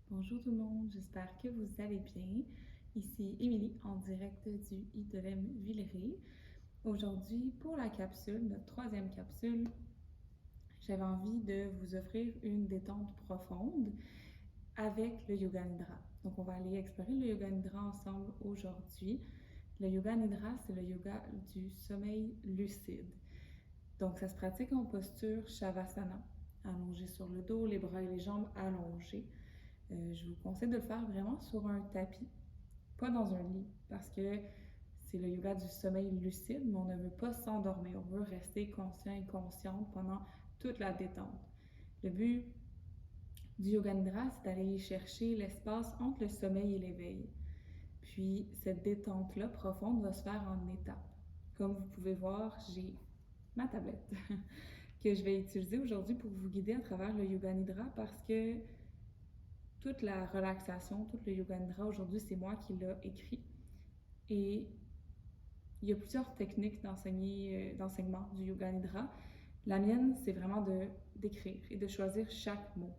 Bonjour tout le monde, j'espère que vous allez bien. Ici Émilie en direct du ITELEM Villeray. Aujourd'hui, pour la capsule, notre troisième capsule, j'avais envie de vous offrir une détente profonde avec le Yoga Nidra. Donc, on va aller explorer le Yoga Nidra ensemble aujourd'hui. Le Yoga Nidra, c'est le yoga du sommeil lucide. Donc, ça se pratique en posture Shavasana, allongé sur le dos, les bras et les jambes allongés. Je vous conseille de le faire vraiment sur un tapis, pas dans un lit, parce que c'est le yoga du sommeil lucide, mais on ne veut pas s'endormir, on veut rester conscient et consciente pendant toute la détente. Le but du yoga nidra, c'est d'aller chercher l'espace entre le sommeil et l'éveil. Puis cette détente-là profonde va se faire en étapes. Comme vous pouvez voir, j'ai ma tablette que je vais utiliser aujourd'hui pour vous guider à travers le yoga nidra parce que toute la relaxation, tout le yoga nidra aujourd'hui, c'est moi qui l'ai écrit. Et il y a plusieurs techniques d'enseignement du yoga nidra. La mienne, c'est vraiment d'écrire et de choisir chaque mot.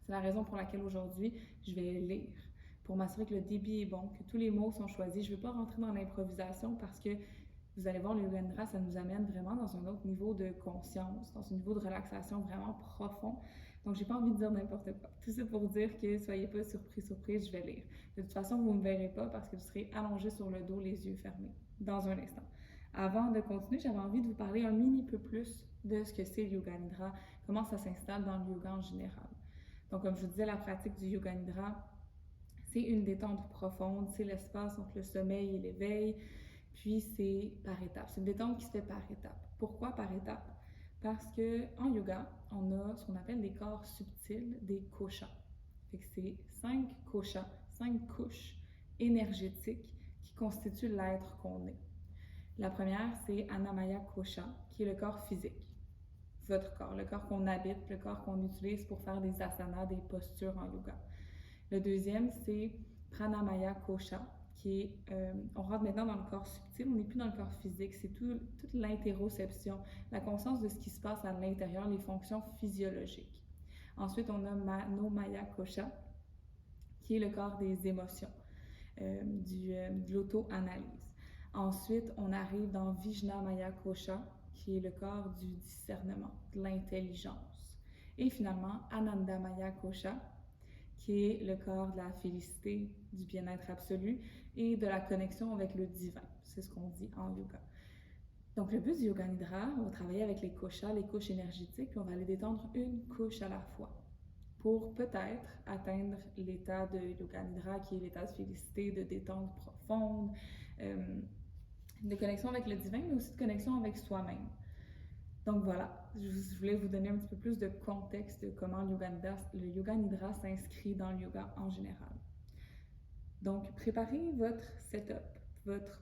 C'est la raison pour laquelle aujourd'hui, je vais lire pour m'assurer que le débit est bon, que tous les mots sont choisis. Je ne vais pas rentrer dans l'improvisation parce que vous allez voir, le yoga nidra, ça nous amène vraiment dans un autre niveau de conscience, dans un niveau de relaxation vraiment profond. Donc, j'ai pas envie de dire n'importe quoi. Tout ça pour dire que soyez pas surprise, je vais lire. De toute façon, vous ne me verrez pas parce que vous serez allongé sur le dos, les yeux fermés, dans un instant. Avant de continuer, j'avais envie de vous parler un mini peu plus de ce que c'est le yoga nidra, comment ça s'installe dans le yoga en général. Donc, comme je vous disais, la pratique du yoga nidra, c'est une détente profonde, c'est l'espace entre le sommeil et l'éveil, puis c'est par étapes. C'est une détente qui se fait par étapes. Pourquoi par étapes? Parce qu'en yoga, on a ce qu'on appelle des corps subtils, des koshas. Fait que c'est 5 koshas, 5 couches énergétiques qui constituent l'être qu'on est. La première, c'est Annamaya Kosha, qui est le corps physique. Votre corps, le corps qu'on habite, le corps qu'on utilise pour faire des asanas, des postures en yoga. Le deuxième, c'est Pranamaya Kosha, qui est, on rentre maintenant dans le corps subtil, on n'est plus dans le corps physique, c'est toute l'interoception, la conscience de ce qui se passe à l'intérieur, les fonctions physiologiques. Ensuite, on a Manomaya Kosha, qui est le corps des émotions, de l'auto-analyse. Ensuite, on arrive dans Vijnamaya Kosha, qui est le corps du discernement, de l'intelligence. Et finalement, Anandamaya Kosha, qui est le corps de la félicité, du bien-être absolu et de la connexion avec le divin. C'est ce qu'on dit en yoga. Donc, le but du yoga nidra, on va travailler avec les koshas, les couches énergétiques, puis on va aller détendre une couche à la fois pour peut-être atteindre l'état de yoga nidra, qui est l'état de félicité, de détente profonde, de connexion avec le divin, mais aussi de connexion avec soi-même. Donc voilà, je voulais vous donner un petit peu plus de contexte de comment le yoga nidra s'inscrit dans le yoga en général. Donc, préparez votre setup, votre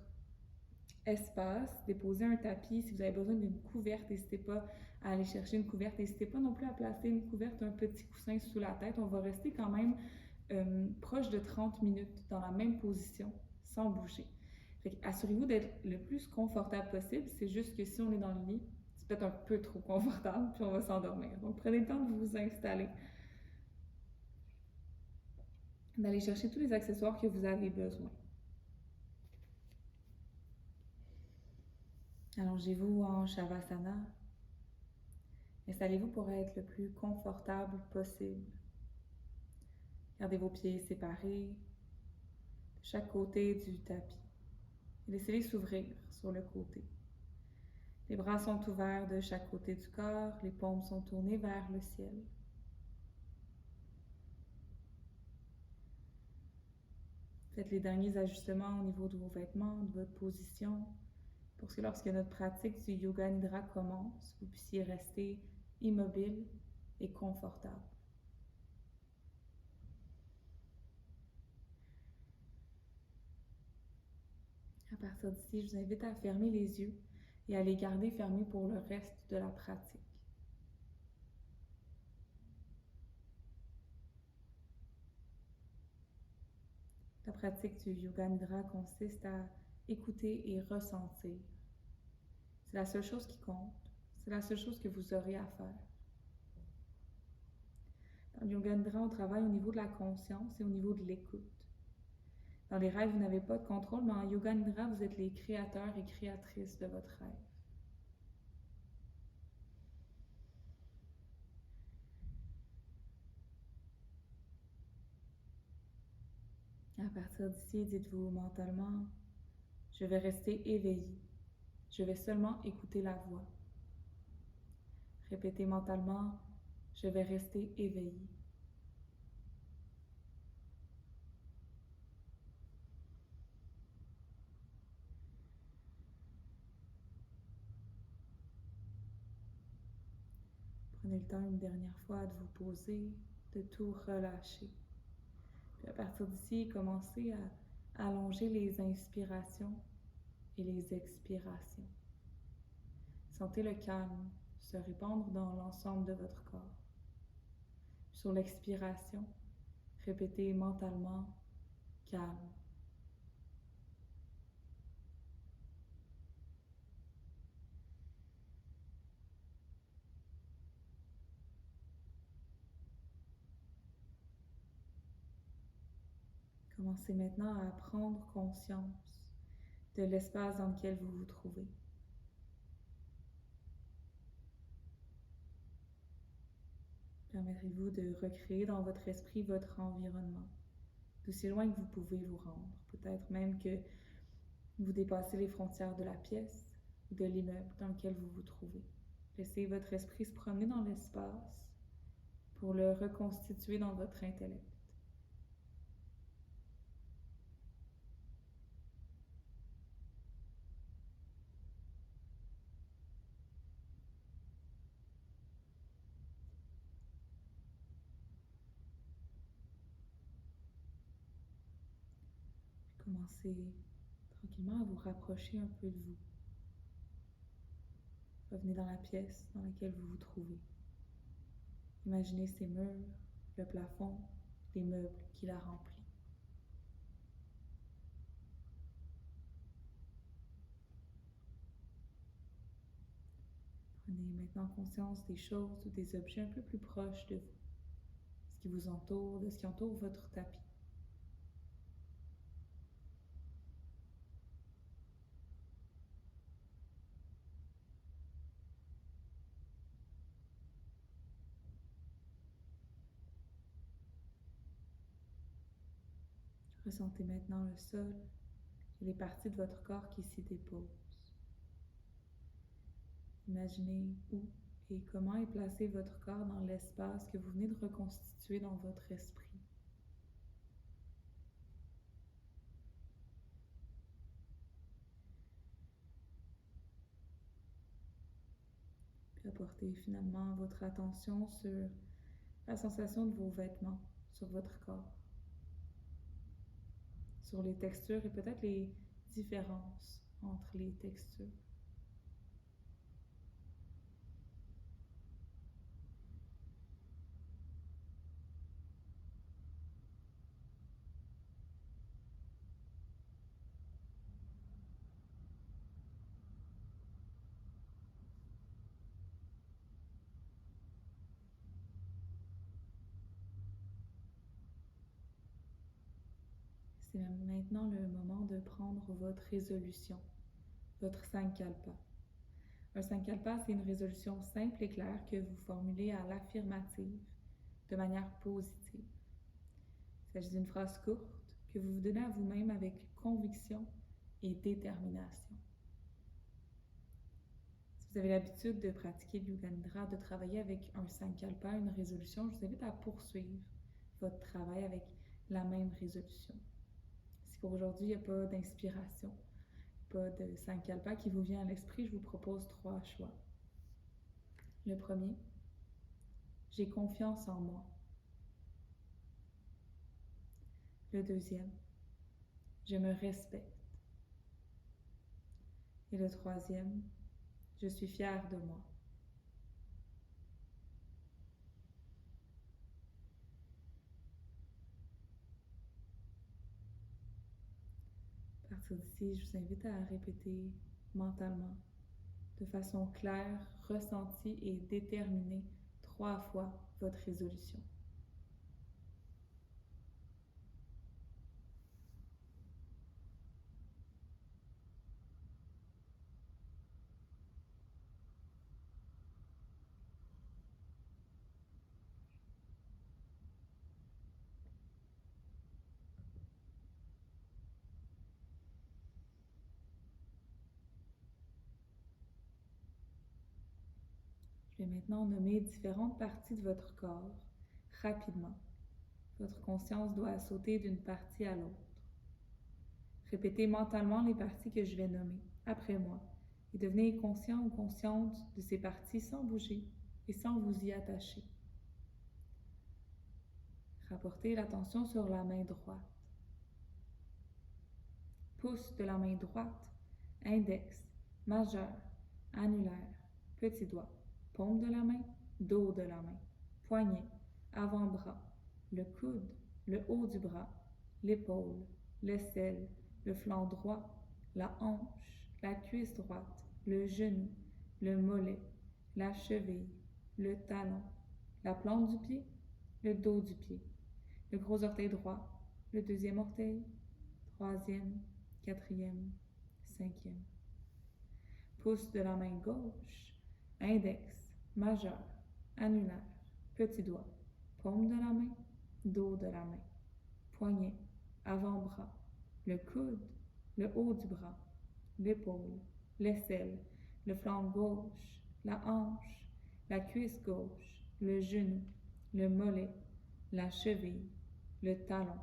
espace, déposez un tapis. Si vous avez besoin d'une couverte, n'hésitez pas à aller chercher une couverte. N'hésitez pas non plus à placer une couverte, un petit coussin sous la tête. On va rester quand même proche de 30 minutes dans la même position, sans bouger. Assurez-vous d'être le plus confortable possible. C'est juste que si on est dans le lit, c'est peut-être un peu trop confortable, puis on va s'endormir. Donc, prenez le temps de vous installer, d'aller chercher tous les accessoires que vous avez besoin. Allongez-vous en Shavasana. Installez-vous pour être le plus confortable possible. Gardez vos pieds séparés de chaque côté du tapis. Laissez-les s'ouvrir sur le côté. Les bras sont ouverts de chaque côté du corps, les paumes sont tournées vers le ciel. Faites les derniers ajustements au niveau de vos vêtements, de votre position, pour que lorsque notre pratique du yoga nidra commence, vous puissiez rester immobile et confortable. À partir d'ici, je vous invite à fermer les yeux et à les garder fermés pour le reste de la pratique. La pratique du yoga nidra consiste à écouter et ressentir. C'est la seule chose qui compte. C'est la seule chose que vous aurez à faire. Yoga Nidra, on travaille au niveau de la conscience et au niveau de l'écoute. Dans les rêves, vous n'avez pas de contrôle, mais en Yoga Nidra, vous êtes les créateurs et créatrices de votre rêve. À partir d'ici, dites-vous mentalement, je vais rester éveillé. Je vais seulement écouter la voix. Répétez mentalement, je vais rester éveillé. Prenez le temps une dernière fois de vous poser, de tout relâcher. Puis à partir d'ici, commencez à allonger les inspirations et les expirations. Sentez le calme se répandre dans l'ensemble de votre corps. Sur l'expiration, répétez mentalement calme. Commencez maintenant à prendre conscience de l'espace dans lequel vous vous trouvez. Permettez-vous de recréer dans votre esprit votre environnement, d'aussi loin que vous pouvez vous rendre. Peut-être même que vous dépassez les frontières de la pièce ou de l'immeuble dans lequel vous vous trouvez. Laissez votre esprit se promener dans l'espace pour le reconstituer dans votre intellect. Commencez tranquillement à vous rapprocher un peu de vous. Revenez dans la pièce dans laquelle vous vous trouvez. Imaginez ces murs, le plafond, les meubles qui la remplissent. Prenez maintenant conscience des choses ou des objets un peu plus proches de vous, ce qui vous entoure, de ce qui entoure votre tapis. Ressentez maintenant le sol et les parties de votre corps qui s'y déposent. Imaginez où et comment est placé votre corps dans l'espace que vous venez de reconstituer dans votre esprit. Puis apportez finalement votre attention sur la sensation de vos vêtements sur votre corps, sur les textures et peut-être les différences entre les textures. C'est maintenant le moment de prendre votre résolution, votre Sankalpa. Un Sankalpa, c'est une résolution simple et claire que vous formulez à l'affirmative, de manière positive. Il s'agit d'une phrase courte que vous vous donnez à vous-même avec conviction et détermination. Si vous avez l'habitude de pratiquer le Yoga Nidra, de travailler avec un Sankalpa, une résolution, je vous invite à poursuivre votre travail avec la même résolution. Si pour aujourd'hui, il n'y a pas d'inspiration, pas de Sankalpa qui vous vient à l'esprit, je vous propose 3 choix. Le premier, j'ai confiance en moi. Le deuxième, je me respecte. Et le troisième, je suis fière de moi. À partir d'ici, je vous invite à répéter mentalement, de façon claire, ressentie et déterminée, 3 fois votre résolution. Je vais maintenant nommer différentes parties de votre corps rapidement. Votre conscience doit sauter d'une partie à l'autre. Répétez mentalement les parties que je vais nommer après moi et devenez conscient ou consciente de ces parties sans bouger et sans vous y attacher. Rapportez l'attention sur la main droite. Pouce de la main droite, index, majeur, annulaire, petit doigt, paume de la main, dos de la main, poignet, avant-bras, le coude, le haut du bras, l'épaule, l'aisselle, le flanc droit, la hanche, la cuisse droite, le genou, le mollet, la cheville, le talon, la plante du pied, le dos du pied, le gros orteil droit, le deuxième orteil, troisième, quatrième, cinquième. Pouce de la main gauche, index, majeur, annulaire, petit doigt, paume de la main, dos de la main, poignet, avant-bras, le coude, le haut du bras, l'épaule, l'aisselle, le flanc gauche, la hanche, la cuisse gauche, le genou, le mollet, la cheville, le talon,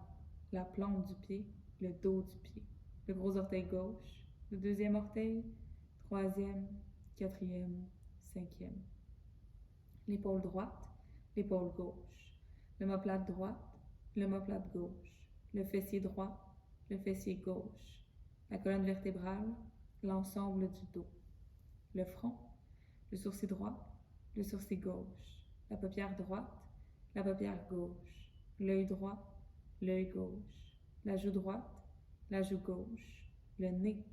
la plante du pied, le dos du pied, le gros orteil gauche, le deuxième orteil, troisième, quatrième, cinquième. L'épaule droite, l'épaule gauche, l'omoplate droite, l'omoplate gauche, le fessier droit, le fessier gauche, la colonne vertébrale, l'ensemble du dos, le front, le sourcil droit, le sourcil gauche, la paupière droite, la paupière gauche, l'œil droit, l'œil gauche, la joue droite, la joue gauche, le nez,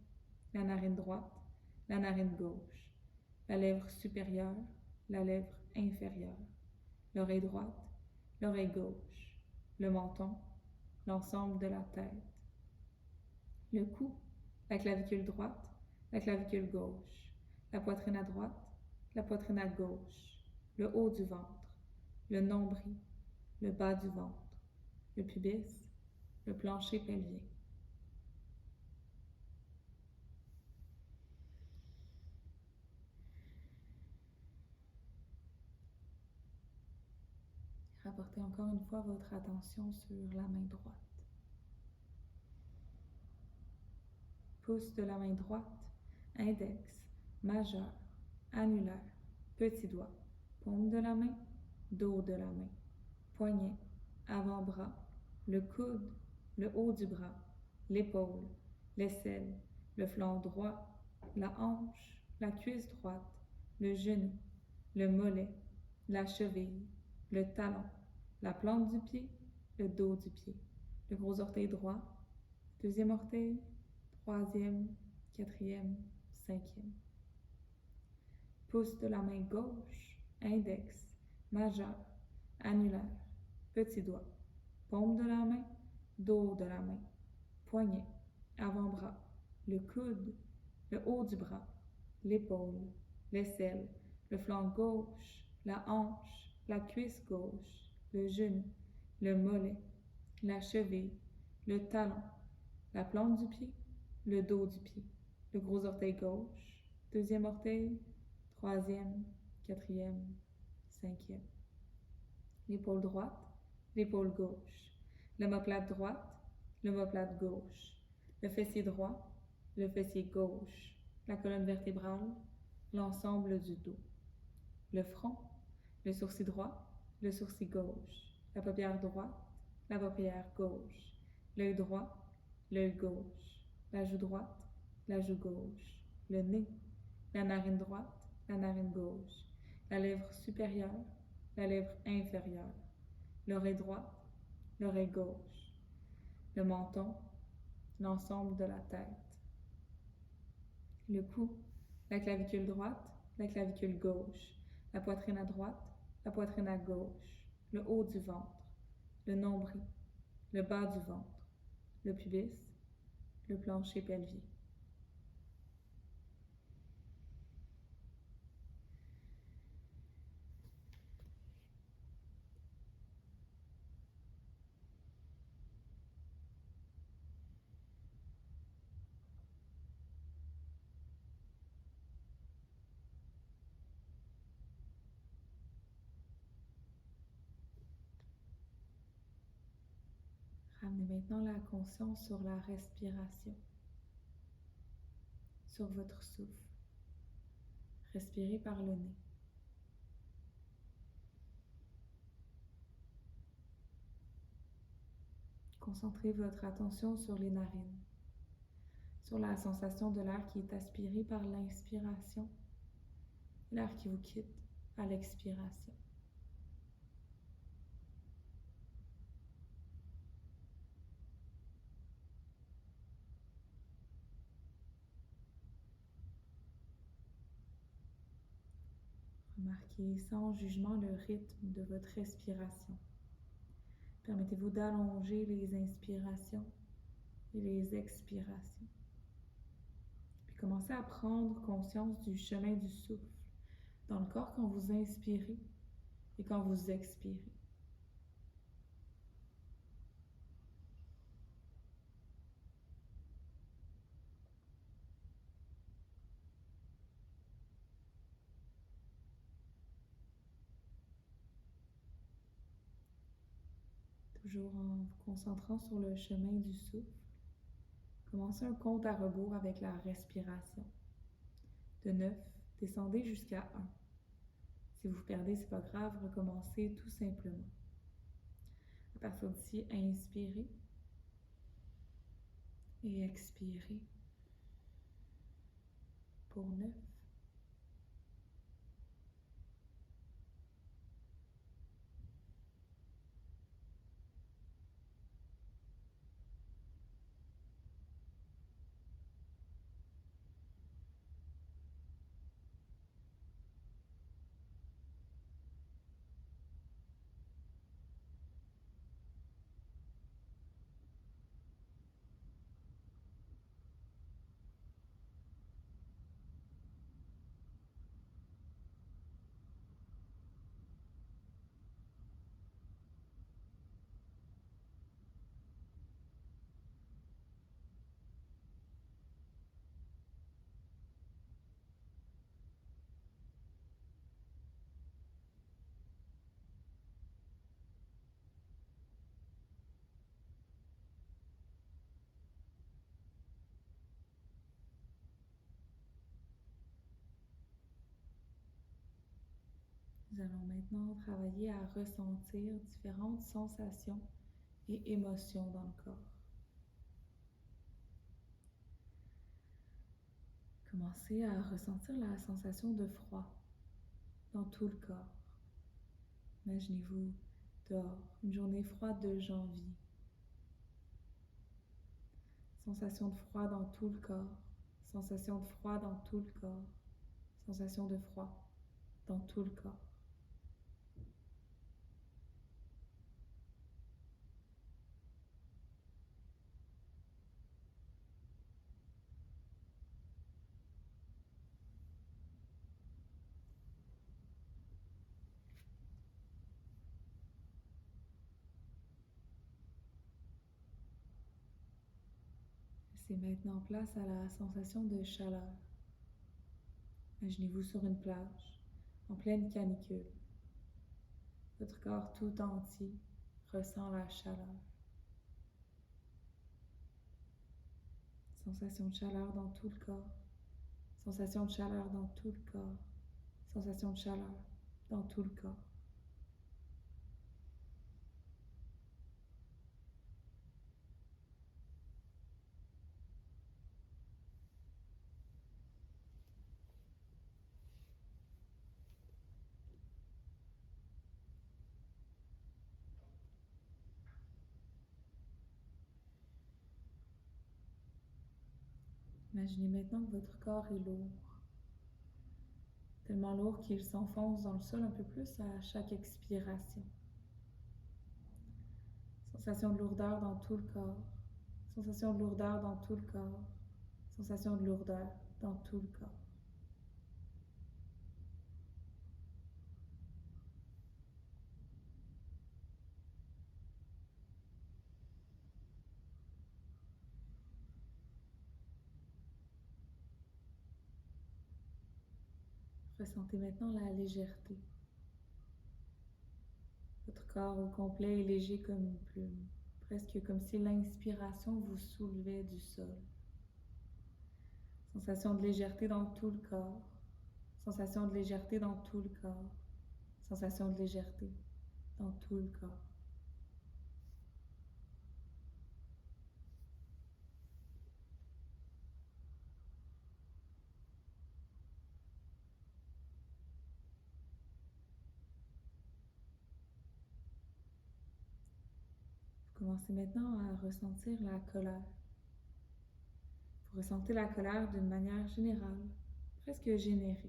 la narine droite, la narine gauche, la lèvre supérieure, la lèvre inférieure, l'oreille droite, l'oreille gauche, le menton, l'ensemble de la tête, le cou, la clavicule droite, la clavicule gauche, la poitrine à droite, la poitrine à gauche, le haut du ventre, le nombril, le bas du ventre, le pubis, le plancher pelvien. Rapportez encore une fois votre attention sur la main droite. Pouce de la main droite, index, majeur, annulaire, petit doigt, paume de la main, dos de la main, poignet, avant-bras, le coude, le haut du bras, l'épaule, l'aisselle, le flanc droit, la hanche, la cuisse droite, le genou, le mollet, la cheville, le talon, la plante du pied, le dos du pied, le gros orteil droit, deuxième orteil, troisième, quatrième, cinquième. Pouce de la main gauche, index, majeur, annulaire, petit doigt, paume de la main, dos de la main, poignet, avant-bras, le coude, le haut du bras, l'épaule, l'aisselle, le flanc gauche, la hanche, la cuisse gauche, le genou, le mollet, la cheville, le talon, la plante du pied, le dos du pied, le gros orteil gauche, deuxième orteil, troisième, quatrième, cinquième. L'épaule droite, l'épaule gauche, l'omoplate droite, l'omoplate gauche, le fessier droit, le fessier gauche, la colonne vertébrale, l'ensemble du dos, le front, le sourcil droit, le sourcil gauche, la paupière droite, la paupière gauche, l'œil droit, l'œil gauche, la joue droite, la joue gauche, le nez, la narine droite, la narine gauche, la lèvre supérieure, la lèvre inférieure, l'oreille droite, l'oreille gauche, le menton, l'ensemble de la tête, le cou, la clavicule droite, la clavicule gauche, la poitrine à droite, la poitrine à gauche, le haut du ventre, le nombril, le bas du ventre, le pubis, le plancher pelvien. Ramenez maintenant la conscience sur la respiration, sur votre souffle. Respirez par le nez. Concentrez votre attention sur les narines, sur la sensation de l'air qui est aspiré par l'inspiration et l'air qui vous quitte à l'expiration. Remarquez sans jugement le rythme de votre respiration. Permettez-vous d'allonger les inspirations et les expirations. Puis commencez à prendre conscience du chemin du souffle dans le corps quand vous inspirez et quand vous expirez. Toujours en vous concentrant sur le chemin du souffle, commencez un compte à rebours avec la respiration. De 9, descendez jusqu'à 1. Si vous perdez, c'est pas grave, recommencez tout simplement. À partir d'ici, inspirez et expirez pour 9. Nous allons maintenant travailler à ressentir différentes sensations et émotions dans le corps. Commencez à ressentir la sensation de froid dans tout le corps. Imaginez-vous dehors, une journée froide de janvier. Sensation de froid dans tout le corps, sensation de froid dans tout le corps, sensation de froid dans tout le corps. Laissez maintenant place à la sensation de chaleur. Imaginez-vous sur une plage, en pleine canicule. Votre corps tout entier ressent la chaleur. Sensation de chaleur dans tout le corps. Sensation de chaleur dans tout le corps. Sensation de chaleur dans tout le corps. Imaginez maintenant que votre corps est lourd. Tellement lourd qu'il s'enfonce dans le sol un peu plus à chaque expiration. Sensation de lourdeur dans tout le corps. Sensation de lourdeur dans tout le corps. Sensation de lourdeur dans tout le corps. Ressentez maintenant la légèreté. Votre corps au complet est léger comme une plume, presque comme si l'inspiration vous soulevait du sol. Sensation de légèreté dans tout le corps. Sensation de légèreté dans tout le corps. Sensation de légèreté dans tout le corps. Vous commencez maintenant à ressentir la colère. Vous ressentez la colère d'une manière générale, presque générique.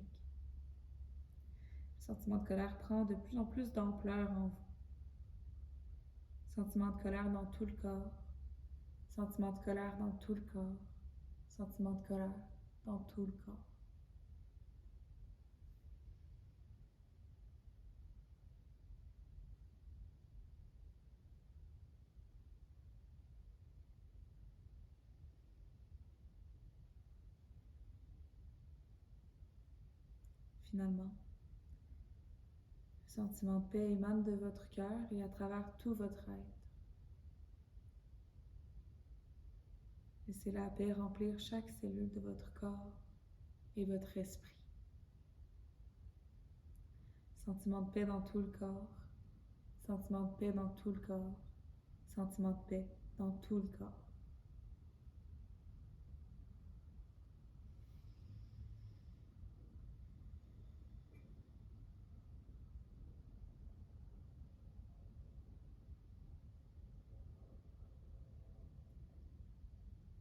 Le sentiment de colère prend de plus en plus d'ampleur en vous. Sentiment de colère dans tout le corps. Sentiment de colère dans tout le corps. Sentiment de colère dans tout le corps. Finalement, le sentiment de paix émane de votre cœur et à travers tout votre être. Laissez la paix remplir chaque cellule de votre corps et votre esprit. Sentiment de paix dans tout le corps. Sentiment de paix dans tout le corps. Sentiment de paix dans tout le corps.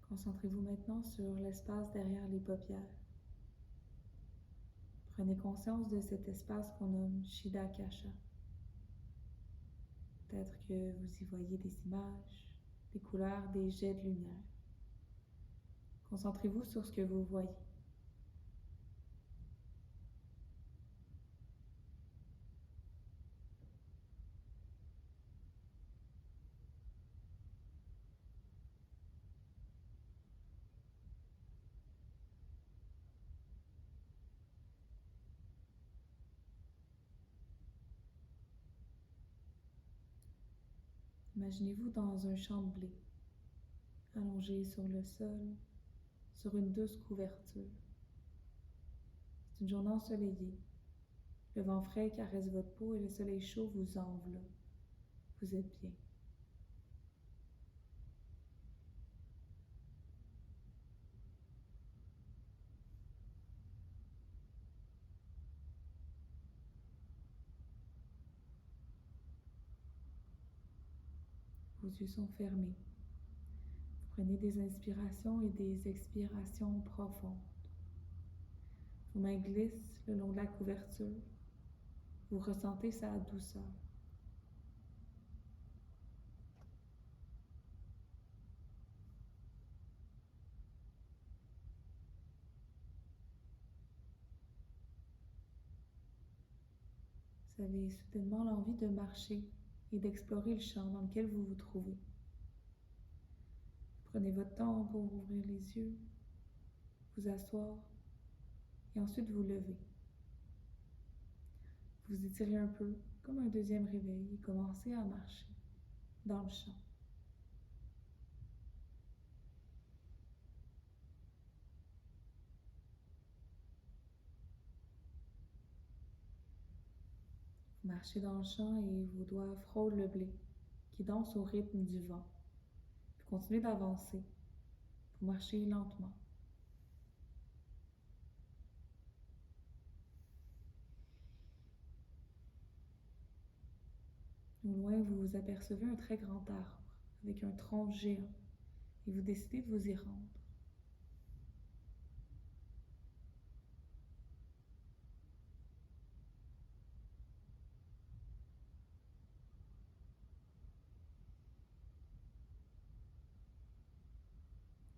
Concentrez-vous maintenant sur l'espace derrière les paupières. Prenez conscience de cet espace qu'on nomme Chitta-Kasha. Peut-être que vous y voyez des images, des couleurs, des jets de lumière. Concentrez-vous sur ce que vous voyez. Imaginez-vous dans un champ de blé, allongé sur le sol, sur une douce couverture. C'est une journée ensoleillée. Le vent frais caresse votre peau et le soleil chaud vous enveloppe. Vous êtes bien. Vos yeux sont fermés. Vous prenez des inspirations et des expirations profondes. Vos mains glissent le long de la couverture. Vous ressentez sa douceur. Vous avez soudainement l'envie de marcher et d'explorer le champ dans lequel vous vous trouvez. Prenez votre temps pour ouvrir les yeux, vous asseoir et ensuite vous lever. Vous étirez un peu comme un deuxième réveil et commencez à marcher dans le champ. Vous marchez dans le champ et vos doigts frôlent le blé qui danse au rythme du vent. Puis continuez d'avancer. Vous marchez lentement. Au loin, vous apercevez un très grand arbre avec un tronc géant et vous décidez de vous y rendre.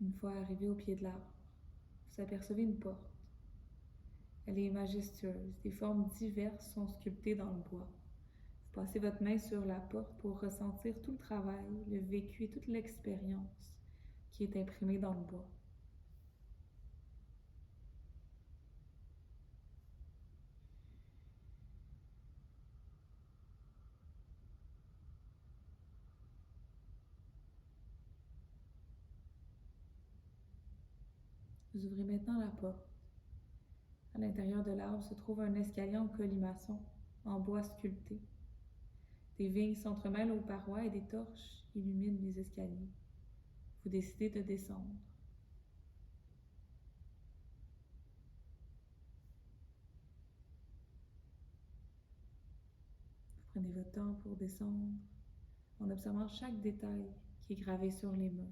Une fois arrivé au pied de l'arbre, vous apercevez une porte. Elle est majestueuse, des formes diverses sont sculptées dans le bois. Vous passez votre main sur la porte pour ressentir tout le travail, le vécu et toute l'expérience qui est imprimée dans le bois. Vous ouvrez maintenant la porte. À l'intérieur de l'arbre se trouve un escalier en colimaçon, en bois sculpté. Des vignes s'entremêlent aux parois et des torches illuminent les escaliers. Vous décidez de descendre. Vous prenez votre temps pour descendre en observant chaque détail qui est gravé sur les murs.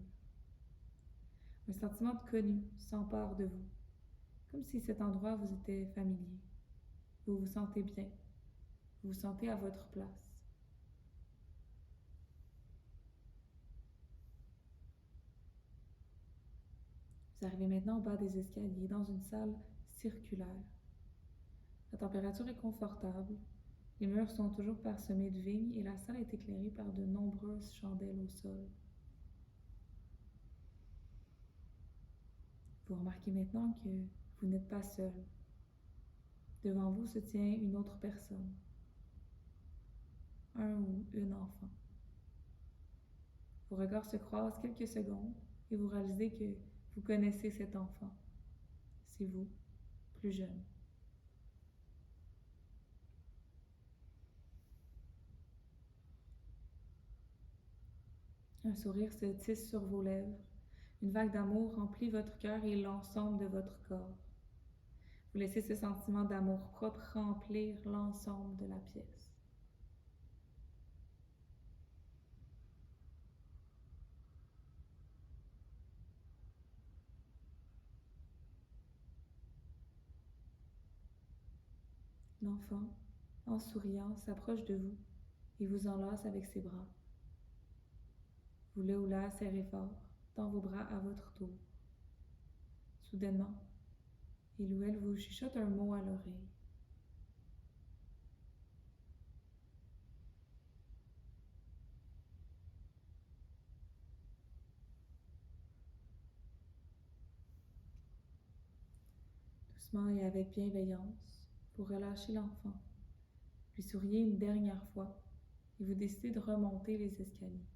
Un sentiment de connu s'empare de vous, comme si cet endroit vous était familier. Vous vous sentez bien, vous vous sentez à votre place. Vous arrivez maintenant au bas des escaliers, dans une salle circulaire. La température est confortable, les murs sont toujours parsemés de vignes et la salle est éclairée par de nombreuses chandelles au sol. Vous remarquez maintenant que vous n'êtes pas seul. Devant vous se tient une autre personne, un ou une enfant. Vos regards se croisent quelques secondes et vous réalisez que vous connaissez cet enfant. C'est vous, plus jeune. Un sourire se tisse sur vos lèvres. Une vague d'amour remplit votre cœur et l'ensemble de votre corps. Vous laissez ce sentiment d'amour propre remplir l'ensemble de la pièce. L'enfant, en souriant, s'approche de vous et vous enlace avec ses bras. Vous le ou la serrez fort dans vos bras à votre tour. Soudainement, il ou elle vous chuchote un mot à l'oreille. Doucement et avec bienveillance, vous relâchez l'enfant, lui souriez une dernière fois et vous décidez de remonter les escaliers.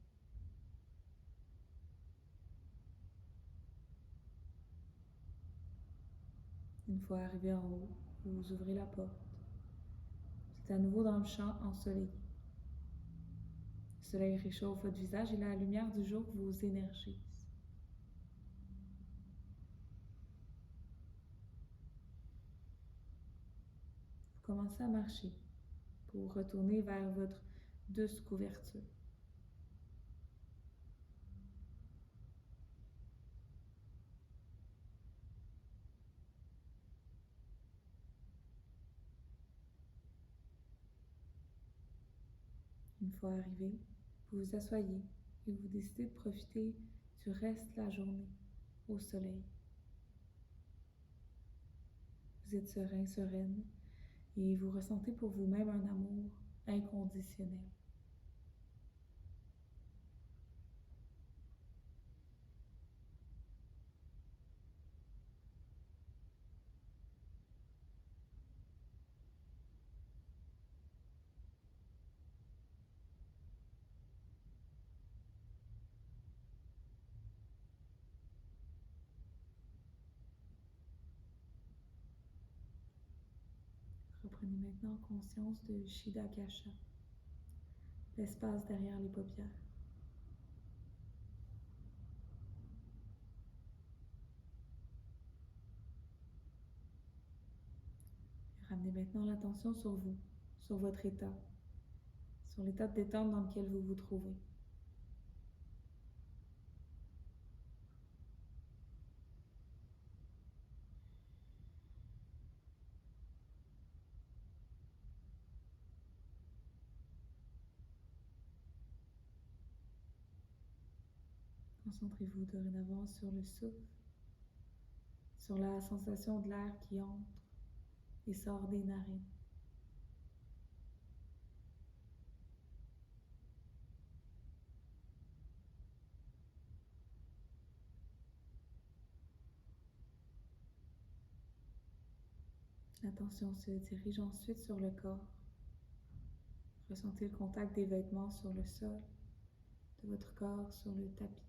Une fois arrivé en haut, vous ouvrez la porte. Vous êtes à nouveau dans le champ ensoleillé. Le soleil réchauffe votre visage et la lumière du jour vous énergise. Vous commencez à marcher pour retourner vers votre douce couverture. Une fois arrivé, vous vous asseyez et vous décidez de profiter du reste de la journée au soleil. Vous êtes serein, sereine et vous ressentez pour vous-même un amour inconditionnel. Reprenez maintenant conscience de Shidakasha, l'espace derrière les paupières. Ramenez maintenant l'attention sur vous, sur votre état, sur l'état de détente dans lequel vous vous trouvez. Concentrez-vous dorénavant sur le souffle, sur la sensation de l'air qui entre et sort des narines. L'attention se dirige ensuite sur le corps. Ressentez le contact des vêtements sur le sol, de votre corps sur le tapis.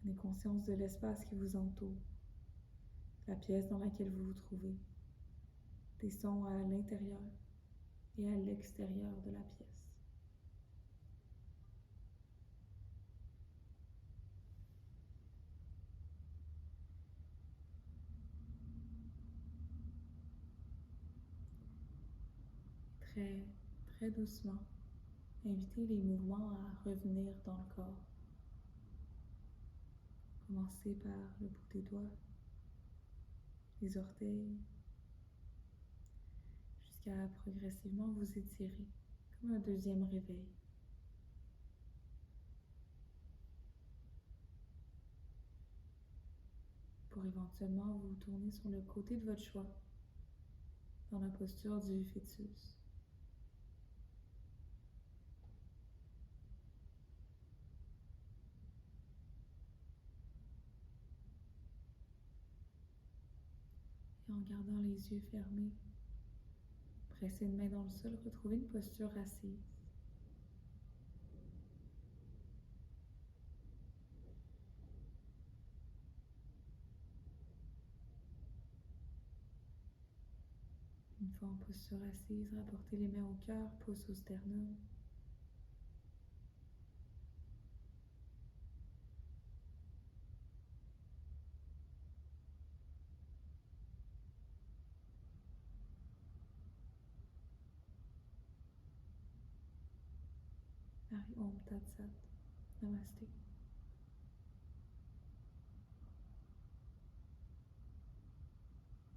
Prenez conscience de l'espace qui vous entoure, la pièce dans laquelle vous vous trouvez, des sons à l'intérieur et à l'extérieur de la pièce. Très, très doucement, invitez les mouvements à revenir dans le corps. Commencez par le bout des doigts, les orteils, jusqu'à progressivement vous étirer, comme un deuxième réveil. Pour éventuellement vous tourner sur le côté de votre choix, dans la posture du fœtus. Et en gardant les yeux fermés, pressez une main dans le sol, retrouvez une posture assise. Une fois en posture assise, rapportez les mains au cœur, pouce au sternum. Hari Om Tat Sat. Namasté.